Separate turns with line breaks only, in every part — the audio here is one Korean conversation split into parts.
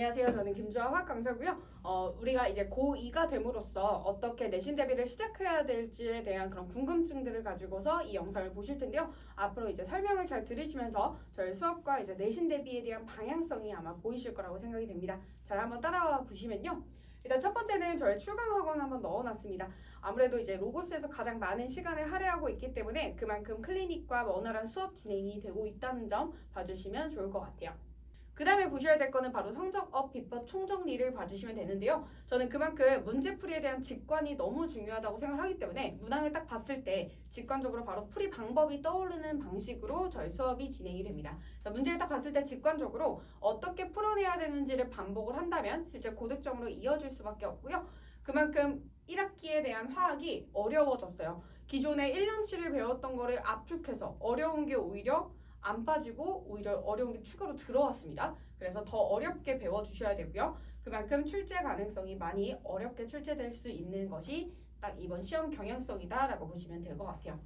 안녕하세요. 저는 김주아 화학 강사고요. 우리가 이제 고2가 됨으로써 어떻게 내신 대비를 시작해야 될지에 대한 그런 궁금증들을 가지고서 이 영상을 보실 텐데요. 앞으로 이제 설명을 잘 들으시면서 저희 수업과 이제 내신 대비에 대한 방향성이 아마 보이실 거라고 생각이 됩니다. 잘 한번 따라와 보시면요. 일단 첫 번째는 저희 출강학원 한번 넣어놨습니다. 아무래도 이제 로고스에서 가장 많은 시간을 할애하고 있기 때문에 그만큼 클리닉과 원활한 수업 진행이 되고 있다는 점 봐주시면 좋을 것 같아요. 그 다음에 보셔야 될 거는 바로 성적업 비법 총정리를 봐주시면 되는데요. 저는 그만큼 문제풀이에 대한 직관이 너무 중요하다고 생각하기 때문에 문항을 딱 봤을 때 직관적으로 바로 풀이 방법이 떠오르는 방식으로 저희 수업이 진행이 됩니다. 문제를 딱 봤을 때 직관적으로 어떻게 풀어내야 되는지를 반복을 한다면 실제 고득점으로 이어질 수밖에 없고요. 그만큼 1학기에 대한 화학이 어려워졌어요. 기존에 1년치를 배웠던 거를 압축해서 어려운 게 오히려 안 빠지고 오히려 어려운 게 추가로 들어왔습니다. 그래서 더 어렵게 배워주셔야 되고요. 그만큼 출제 가능성이 많이 어렵게 출제될 수 있는 것이 딱 이번 시험 경향성이다라고 보시면 될 것 같아요.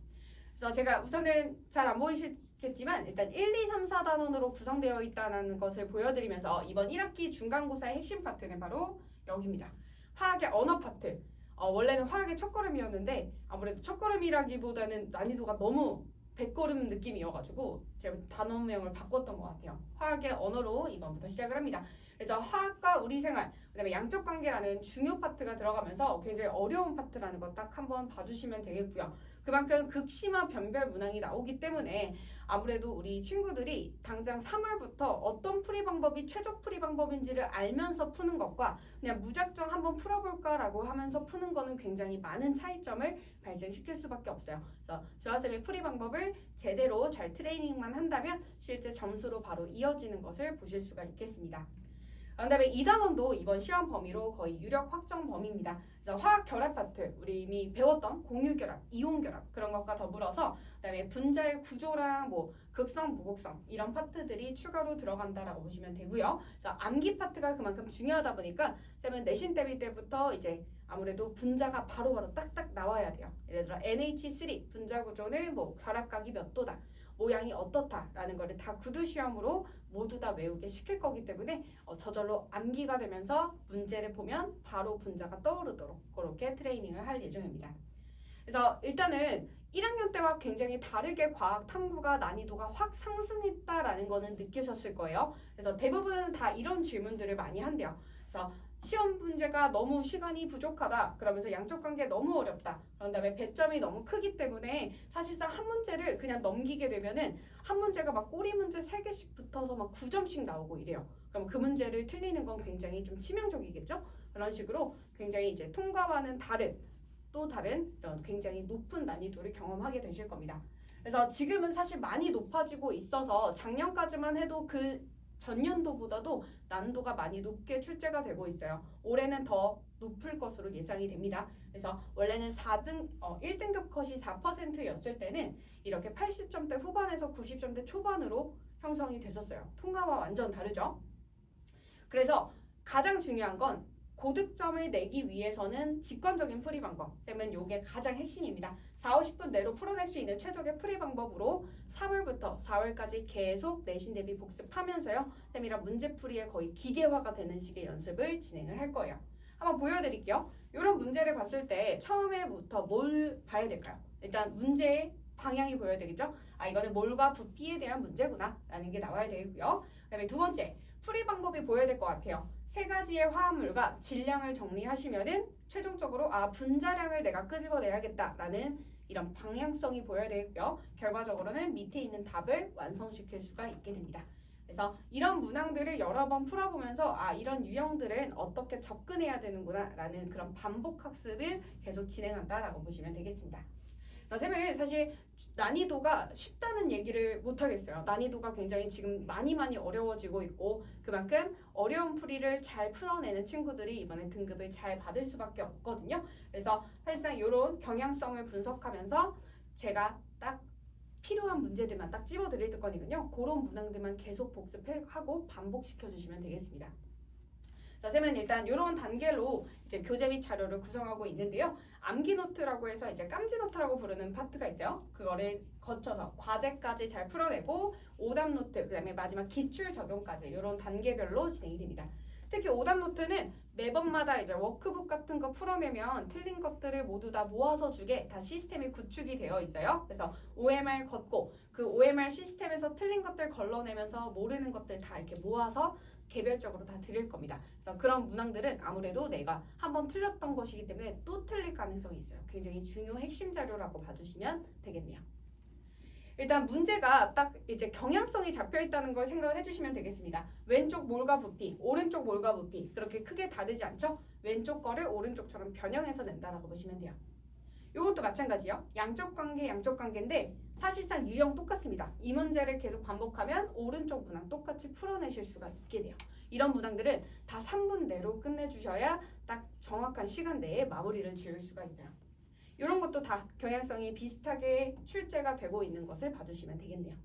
그래서 제가 우선은 잘 안 보이시겠지만 일단 1, 2, 3, 4단원으로 구성되어 있다는 것을 보여드리면서 이번 1학기 중간고사의 핵심 파트는 바로 여기입니다. 화학의 언어 파트. 원래는 화학의 첫걸음이었는데 아무래도 첫걸음이라기보다는 난이도가 너무 100걸음 느낌이어가지고 제가 단원명을 바꿨던 것 같아요. 화학의 언어로 이번부터 시작을 합니다. 그래서 화학과 우리 생활, 그다음에 양적 관계라는 중요 파트가 들어가면서 굉장히 어려운 파트라는 거 딱 한번 봐주시면 되겠고요. 그만큼 극심한 변별 문항이 나오기 때문에 아무래도 우리 친구들이 당장 3월부터 어떤 풀이 방법이 최적 풀이 방법인지를 알면서 푸는 것과 그냥 무작정 한번 풀어볼까라고 하면서 푸는 거는 굉장히 많은 차이점을 발생시킬 수밖에 없어요. 그래서 주아쌤의 풀이 방법을 제대로 잘 트레이닝만 한다면 실제 점수로 바로 이어지는 것을 보실 수가 있겠습니다. 그다음에 2단원도 이번 시험 범위로 거의 유력 확정 범위입니다. 그래서 화학 결합 파트, 우리 이미 배웠던 공유 결합, 이온 결합 그런 것과 더불어서 그다음에 분자의 구조랑 뭐 극성, 무극성 이런 파트들이 추가로 들어간다라고 보시면 되고요. 그래서 암기 파트가 그만큼 중요하다 보니까 쌤은 내신 대비 때부터 이제 아무래도 분자가 바로바로 딱딱 나와야 돼요. 예를 들어 NH3 분자 구조는 뭐 결합각이 몇 도다. 모양이 어떻다라는 거를 다 구두 시험으로 모두 다 외우게 시킬 거기 때문에 저절로 암기가 되면서 문제를 보면 바로 분자가 떠오르도록 그렇게 트레이닝을 할 예정입니다. 그래서 일단은 1학년 때와 굉장히 다르게 과학 탐구가 난이도가 확 상승했다라는 거는 느끼셨을 거예요. 그래서 대부분은 다 이런 질문들을 많이 한대요. 그래서 시험 문제가 너무 시간이 부족하다. 그러면서 양적 관계 너무 어렵다. 그런 다음에 배점이 너무 크기 때문에 사실상 한 문제를 그냥 넘기게 되면은 한 문제가 막 꼬리 문제 3개씩 붙어서 막 9점씩 나오고 이래요. 그럼 그 문제를 틀리는 건 굉장히 좀 치명적이겠죠? 그런 식으로 굉장히 이제 통과와는 또 다른 이런 굉장히 높은 난이도를 경험하게 되실 겁니다. 그래서 지금은 사실 많이 높아지고 있어서 작년까지만 해도 그 전년도보다도 난도가 많이 높게 출제가 되고 있어요. 올해는 더 높을 것으로 예상이 됩니다. 그래서 원래는 1등급 컷이 4%였을 때는 이렇게 80점대 후반에서 90점대 초반으로 형성이 됐었어요. 통과와 완전 다르죠? 그래서 가장 중요한 건 고득점을 내기 위해서는 직관적인 풀이 방법. 쌤은 이게 가장 핵심입니다. 4, 50분 내로 풀어낼 수 있는 최적의 풀이 방법으로 3월부터 4월까지 계속 내신 대비 복습하면서요. 쌤이랑 문제풀이에 거의 기계화가 되는 식의 연습을 진행을 할 거예요. 한번 보여드릴게요. 이런 문제를 봤을 때 처음에부터 뭘 봐야 될까요? 일단 문제의 방향이 보여야 되겠죠? 이거는 몰과 부피에 대한 문제구나 라는 게 나와야 되고요. 그 다음에 두 번째, 풀이 방법이 보여야 될 것 같아요. 3가지의 화합물과 질량을 정리하시면은 최종적으로 분자량을 내가 끄집어내야겠다라는 이런 방향성이 보여야 되고요. 결과적으로는 밑에 있는 답을 완성시킬 수가 있게 됩니다. 그래서 이런 문항들을 여러 번 풀어보면서 이런 유형들은 어떻게 접근해야 되는구나 라는 그런 반복 학습을 계속 진행한다라고 보시면 되겠습니다. 쌤은 사실 난이도가 쉽다는 얘기를 못하겠어요. 난이도가 굉장히 지금 많이 어려워지고 있고 그만큼 어려운 풀이를 잘 풀어내는 친구들이 이번에 등급을 잘 받을 수밖에 없거든요. 그래서 사실상 이런 경향성을 분석하면서 제가 딱 필요한 문제들만 딱 찝어드릴 거니까요. 그런 문항들만 계속 복습하고 반복시켜 주시면 되겠습니다. 쌤은 일단 이런 단계로 이제 교재 및 자료를 구성하고 있는데요. 암기 노트라고 해서 이제 깜지 노트라고 부르는 파트가 있어요. 그거를 거쳐서 과제까지 잘 풀어내고 오답 노트, 그다음에 마지막 기출 적용까지 이런 단계별로 진행이 됩니다. 특히 오답 노트는 매번마다 이제 워크북 같은 거 풀어내면 틀린 것들을 모두 다 모아서 주게 다 시스템이 구축이 되어 있어요. 그래서 OMR 걷고 그 OMR 시스템에서 틀린 것들 걸러내면서 모르는 것들 다 이렇게 모아서 개별적으로 다 드릴 겁니다. 그래서 그런 문항들은 아무래도 내가 한번 틀렸던 것이기 때문에 또 틀릴 가능성이 있어요. 굉장히 중요 핵심 자료라고 봐주시면 되겠네요. 일단 문제가 딱 이제 경향성이 잡혀 있다는 걸 생각을 해주시면 되겠습니다. 왼쪽 몰과 부피, 오른쪽 몰과 부피 그렇게 크게 다르지 않죠? 왼쪽 거를 오른쪽처럼 변형해서 낸다라고 보시면 돼요. 이것도 마찬가지요. 양적 관계, 양적 관계인데 사실상 유형 똑같습니다. 이 문제를 계속 반복하면 오른쪽 문항 똑같이 풀어내실 수가 있게 돼요. 이런 문항들은 다 3분 내로 끝내주셔야 딱 정확한 시간 내에 마무리를 지을 수가 있어요. 이런 것도 다 경향성이 비슷하게 출제가 되고 있는 것을 봐주시면 되겠네요.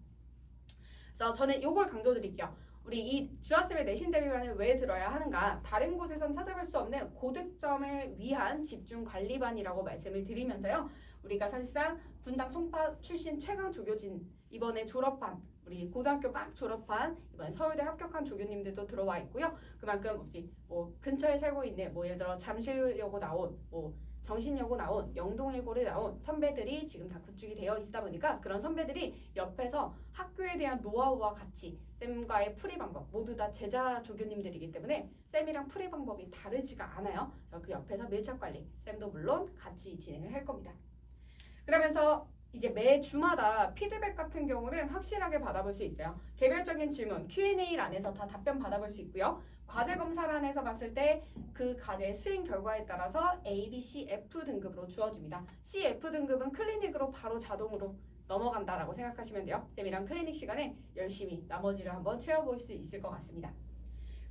그래서 저는 이걸 강조드릴게요. 우리 이 주아쌤의 내신 대비반을 왜 들어야 하는가? 다른 곳에선 찾아볼 수 없는 고득점을 위한 집중관리반이라고 말씀을 드리면서요. 우리가 사실상 분당 송파 출신 최강 조교진 이번에 졸업한 우리 고등학교 막 졸업한 이번 서울대 합격한 조교님들도 들어와 있고요. 그만큼 우리 뭐 근처에 살고 있는 뭐 예를 들어 잠실여고 나온 뭐 정신여고 나온 영동일고를 나온 선배들이 지금 다 구축이 되어 있다 보니까 그런 선배들이 옆에서 학교에 대한 노하우와 같이 쌤과의 풀이 방법 모두 다 제자 조교님들이기 때문에 쌤이랑 풀이 방법이 다르지가 않아요. 그래서 그 옆에서 밀착 관리 쌤도 물론 같이 진행을 할 겁니다. 그러면서 이제 매 주마다 피드백 같은 경우는 확실하게 받아볼 수 있어요. 개별적인 질문 Q&A란에서 다 답변 받아볼 수 있고요. 과제 검사란에서 봤을 때 그 과제의 수행 결과에 따라서 A, B, C, F 등급으로 주어집니다. C, F 등급은 클리닉으로 바로 자동으로 넘어간다라고 생각하시면 돼요. 쌤이랑 클리닉 시간에 열심히 나머지를 한번 채워볼 수 있을 것 같습니다.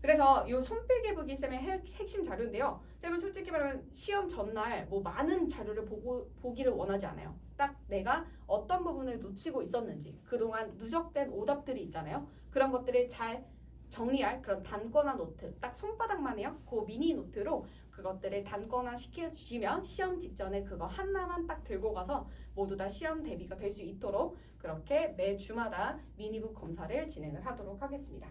그래서 이 손필기 보기 쌤의 핵심 자료인데요. 쌤은 솔직히 말하면 시험 전날 뭐 많은 자료를 보기를 원하지 않아요. 딱 내가 어떤 부분을 놓치고 있었는지 그동안 누적된 오답들이 있잖아요. 그런 것들을 잘 정리할 그런 단권화 노트 딱 손바닥만 해요. 그 미니 노트로 그것들을 단권화 시켜주시면 시험 직전에 그거 하나만 딱 들고 가서 모두 다 시험 대비가 될 수 있도록 그렇게 매 주마다 미니북 검사를 진행을 하도록 하겠습니다.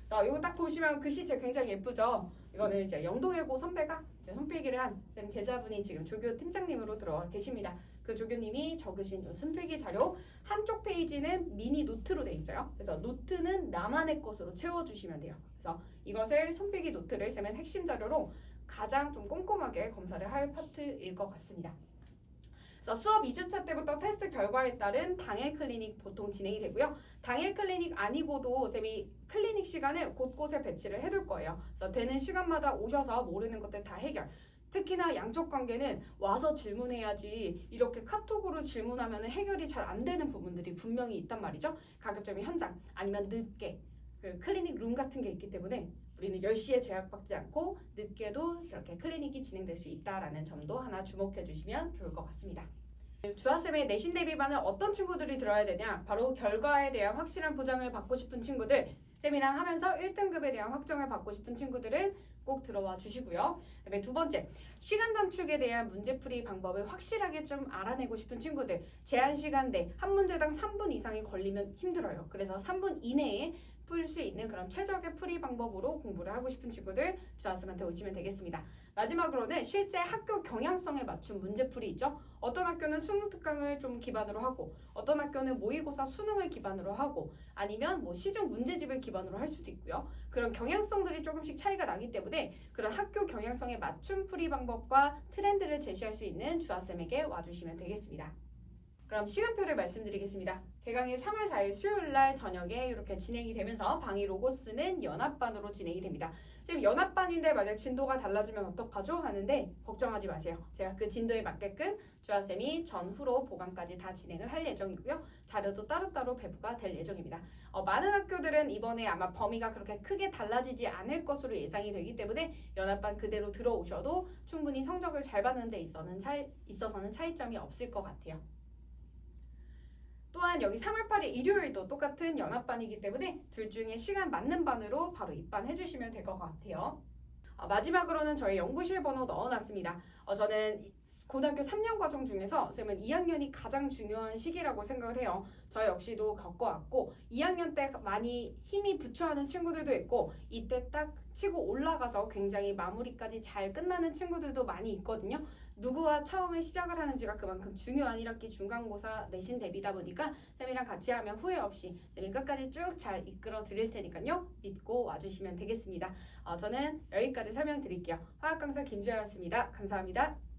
자, 이거 딱 보시면 글씨체 굉장히 예쁘죠? 이거는 이제 영동일고 선배가 이제 손필기를 한 쌤 제자분이 지금 조교 팀장님으로 들어와 계십니다. 그 조교님이 적으신 이 손필기 자료 한쪽 페이지는 미니 노트로 돼 있어요. 그래서 노트는 나만의 것으로 채워주시면 돼요. 그래서 이것을 손필기 노트를 쌤의 핵심 자료로 가장 좀 꼼꼼하게 검사를 할 파트일 것 같습니다. 그래서 수업 2주차 때부터 테스트 결과에 따른 당일 클리닉 보통 진행이 되고요. 당일 클리닉 아니고도 쌤이 클리닉 시간을 곳곳에 배치를 해둘 거예요. 그래서 되는 시간마다 오셔서 모르는 것들 다 해결. 특히나 양적 관계는 와서 질문해야지 이렇게 카톡으로 질문하면 해결이 잘 안 되는 부분들이 분명히 있단 말이죠. 가급적이면 현장 아니면 늦게 그 클리닉 룸 같은 게 있기 때문에 우리는 10시에 제약받지 않고 늦게도 이렇게 클리닉이 진행될 수 있다라는 점도 하나 주목해 주시면 좋을 것 같습니다. 주아쌤의 내신 대비반을 어떤 친구들이 들어야 되냐? 바로 결과에 대한 확실한 보장을 받고 싶은 친구들, 쌤이랑 하면서 1등급에 대한 확정을 받고 싶은 친구들은 꼭 들어와 주시고요. 그다음에 두 번째, 시간 단축에 대한 문제풀이 방법을 확실하게 좀 알아내고 싶은 친구들, 제한 시간 내 한 문제당 3분 이상이 걸리면 힘들어요. 그래서 3분 이내에 풀 수 있는 그런 최적의 풀이 방법으로 공부를 하고 싶은 친구들 주아쌤한테 오시면 되겠습니다. 마지막으로는 실제 학교 경향성에 맞춘 문제풀이 있죠. 어떤 학교는 수능 특강을 좀 기반으로 하고 어떤 학교는 모의고사 수능을 기반으로 하고 아니면 뭐 시중 문제집을 기반으로 할 수도 있고요. 그런 경향성들이 조금씩 차이가 나기 때문에 그런 학교 경향성에 맞춘 풀이 방법과 트렌드를 제시할 수 있는 주아쌤에게 와주시면 되겠습니다. 그럼 시간표를 말씀드리겠습니다. 개강일 3월 4일 수요일날 저녁에 이렇게 진행이 되면서 방위 로고스는 연합반으로 진행이 됩니다. 지금 연합반인데 만약 진도가 달라지면 어떡하죠? 하는데 걱정하지 마세요. 제가 그 진도에 맞게끔 주아쌤이 전후로 보강까지 다 진행을 할 예정이고요. 자료도 따로따로 배부가 될 예정입니다. 많은 학교들은 이번에 아마 범위가 그렇게 크게 달라지지 않을 것으로 예상이 되기 때문에 연합반 그대로 들어오셔도 충분히 성적을 잘 받는 데 있어서는 차이점이 없을 것 같아요. 또한 여기 3월 8일 일요일도 똑같은 연합반이기 때문에 둘 중에 시간 맞는 반으로 바로 입반해 주시면 될 것 같아요. 마지막으로는 저희 연구실 번호 넣어놨습니다. 저는 고등학교 3년 과정 중에서 쌤은 2학년이 가장 중요한 시기라고 생각을 해요. 저 역시도 겪어왔고 2학년 때 많이 힘이 부초하는 친구들도 있고 이때 딱 치고 올라가서 굉장히 마무리까지 잘 끝나는 친구들도 많이 있거든요. 누구와 처음에 시작을 하는지가 그만큼 중요한 1학기 중간고사 내신 대비다 보니까 쌤이랑 같이 하면 후회 없이 쌤이 끝까지 쭉 잘 이끌어 드릴 테니까요. 믿고 와주시면 되겠습니다. 저는 여기까지 설명드릴게요. 화학 강사 김주현이었습니다. 감사합니다.